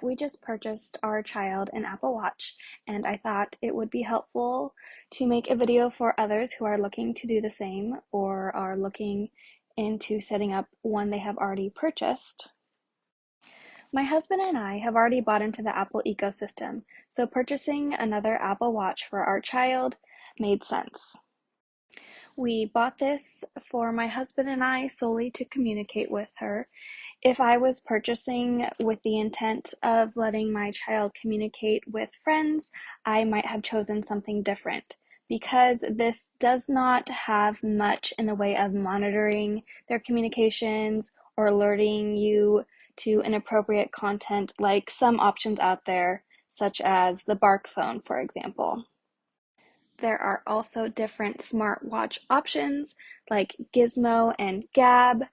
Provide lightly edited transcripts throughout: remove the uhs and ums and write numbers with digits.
we just purchased our child an Apple Watch, and I thought it would be helpful to make a video for others who are looking to do the same or are looking into setting up one they have already purchased. My husband and I have already bought into the Apple ecosystem, so purchasing another Apple Watch for our child made sense. We bought this for my husband and I solely to communicate with her. If I was purchasing with the intent of letting my child communicate with friends, I might have chosen something different. Because this does not have much in the way of monitoring their communications or alerting you to inappropriate content like some options out there, such as the Bark phone, for example. There are also different smartwatch options like Gizmo and Gab,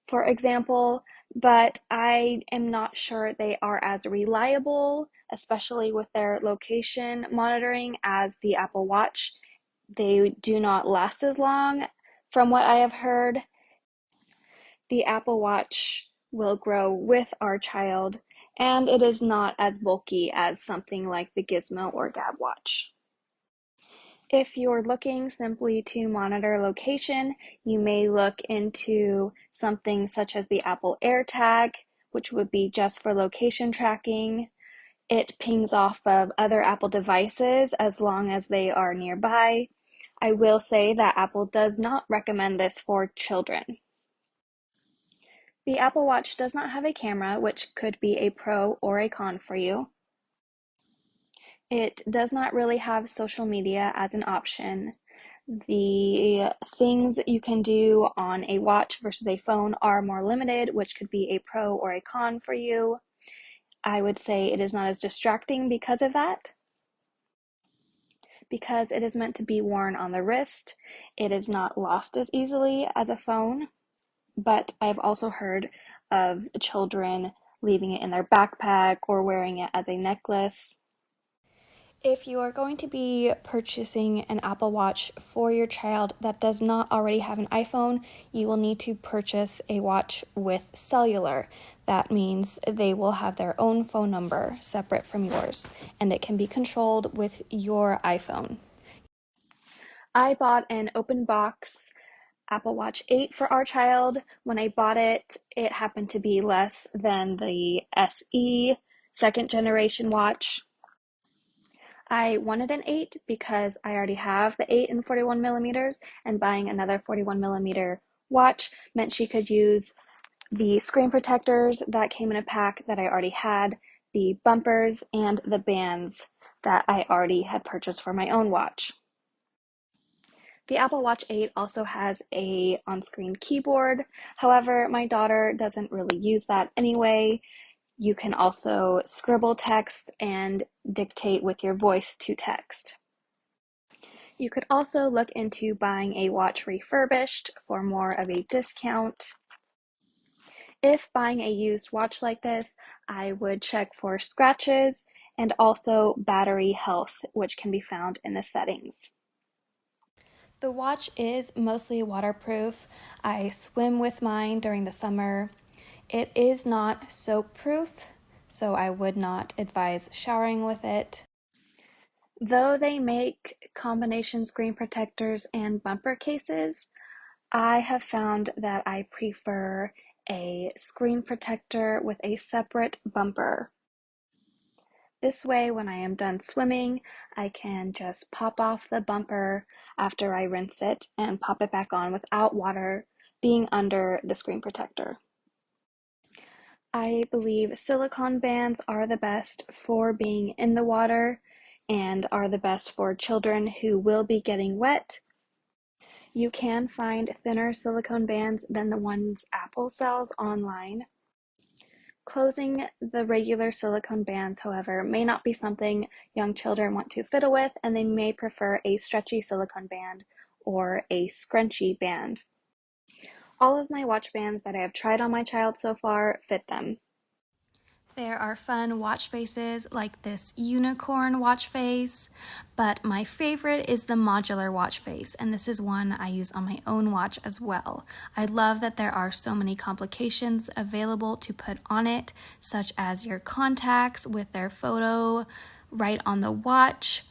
for example, but I am not sure they are as reliable, especially with their location monitoring, as the Apple Watch. They do not last as long. From what I have heard, the Apple Watch will grow with our child, and it is not as bulky as something like the Gizmo or Gab watch. If you're looking simply to monitor location, you may look into something such as the Apple AirTag, which would be just for location tracking. It pings off of other Apple devices as long as they are nearby. I will say that Apple does not recommend this for children. The Apple Watch does not have a camera, which could be a pro or a con for you. It does not really have social media as an option. The things you can do on a watch versus a phone are more limited, which could be a pro or a con for you. I would say it is not as distracting because of that. Because it is meant to be worn on the wrist, it is not lost as easily as a phone, but I've also heard of children leaving it in their backpack or wearing it as a necklace. If you are going to be purchasing an Apple Watch for your child that does not already have an iPhone, you will need to purchase a watch with cellular. That means they will have their own phone number separate from yours, and it can be controlled with your iPhone. I bought an open box Apple Watch 8 for our child. When I bought it, it happened to be less than the SE second generation watch. I wanted an 8 because I already have the 8 and 41 millimeters, and buying another 41 millimeter watch meant she could use the screen protectors that came in a pack that I already had, the bumpers, and the bands that I already had purchased for my own watch. The Apple Watch 8 also has a on-screen keyboard. However, my daughter doesn't really use that anyway. You can also scribble text and dictate with your voice to text. You could also look into buying a watch refurbished for more of a discount. If buying a used watch like this, I would check for scratches and also battery health, which can be found in the settings. The watch is mostly waterproof. I swim with mine during the summer. It is not soap-proof, so I would not advise showering with it. Though they make combination screen protectors and bumper cases, I have found that I prefer a screen protector with a separate bumper. This way, when I am done swimming, I can just pop off the bumper after I rinse it and pop it back on without water being under the screen protector. I believe silicone bands are the best for being in the water and are the best for children who will be getting wet. You can find thinner silicone bands than the ones Apple sells online. Closing the regular silicone bands, however, may not be something young children want to fiddle with, and they may prefer a stretchy silicone band or a scrunchy band. All of my watch bands that I have tried on my child so far fit them. There are fun watch faces like this unicorn watch face, but my favorite is the modular watch face, and this is one I use on my own watch as well. I love that there are so many complications available to put on it, such as your contacts with their photo right on the watch.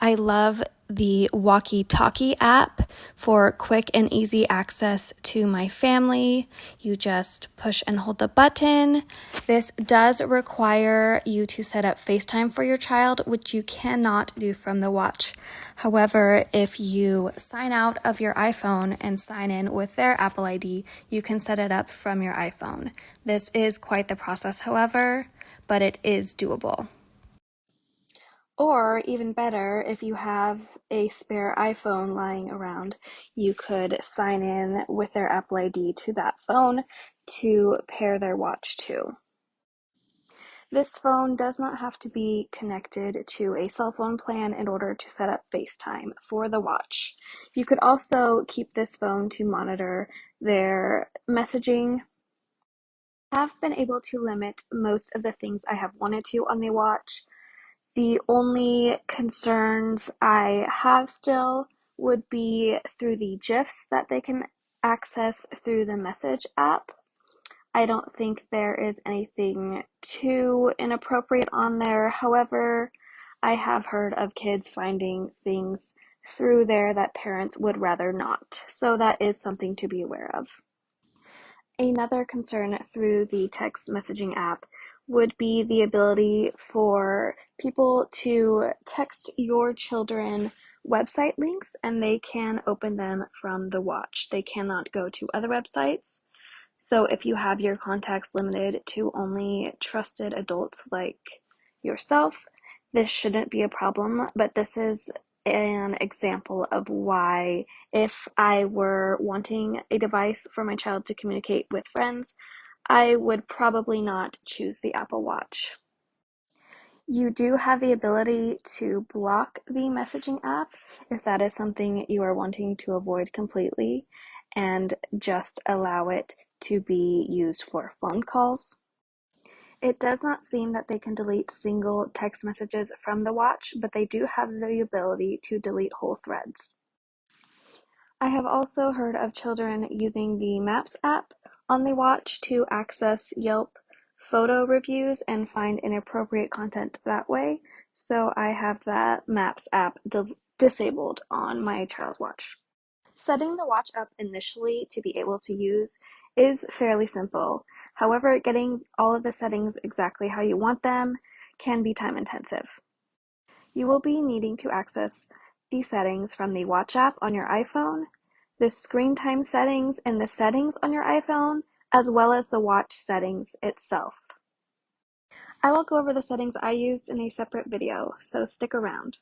I love the Walkie Talkie app for quick and easy access to my family. You just push and hold the button. This does require you to set up FaceTime for your child, which you cannot do from the watch. However, if you sign out of your iPhone and sign in with their Apple ID, you can set it up from your iPhone. This is quite the process, however, but it is doable. Or even better, if you have a spare iPhone lying around, you could sign in with their Apple ID to that phone to pair their watch to. This phone does not have to be connected to a cell phone plan in order to set up FaceTime for the watch. You could also keep this phone to monitor their messaging. I have been able to limit most of the things I have wanted to on the watch. The only concerns I have still would be through the GIFs that they can access through the message app. I don't think there is anything too inappropriate on there. However, I have heard of kids finding things through there that parents would rather not. So that is something to be aware of. Another concern through the text messaging app would be the ability for people to text your children website links and they can open them from the watch. They cannot go to other websites. So if you have your contacts limited to only trusted adults like yourself, this shouldn't be a problem, but this is an example of why if I were wanting a device for my child to communicate with friends, I would probably not choose the Apple Watch. You do have the ability to block the messaging app if that is something you are wanting to avoid completely and just allow it to be used for phone calls. It does not seem that they can delete single text messages from the watch, but they do have the ability to delete whole threads. I have also heard of children using the Maps app on the watch to access Yelp photo reviews and find inappropriate content that way. So I have that Maps app disabled on my child's watch. Setting the watch up initially to be able to use is fairly simple. However, getting all of the settings exactly how you want them can be time intensive. You will be needing to access the settings from the watch app on your iPhone, the screen time settings and the settings on your iPhone, as well as the watch settings itself. I will go over the settings I used in a separate video, so stick around.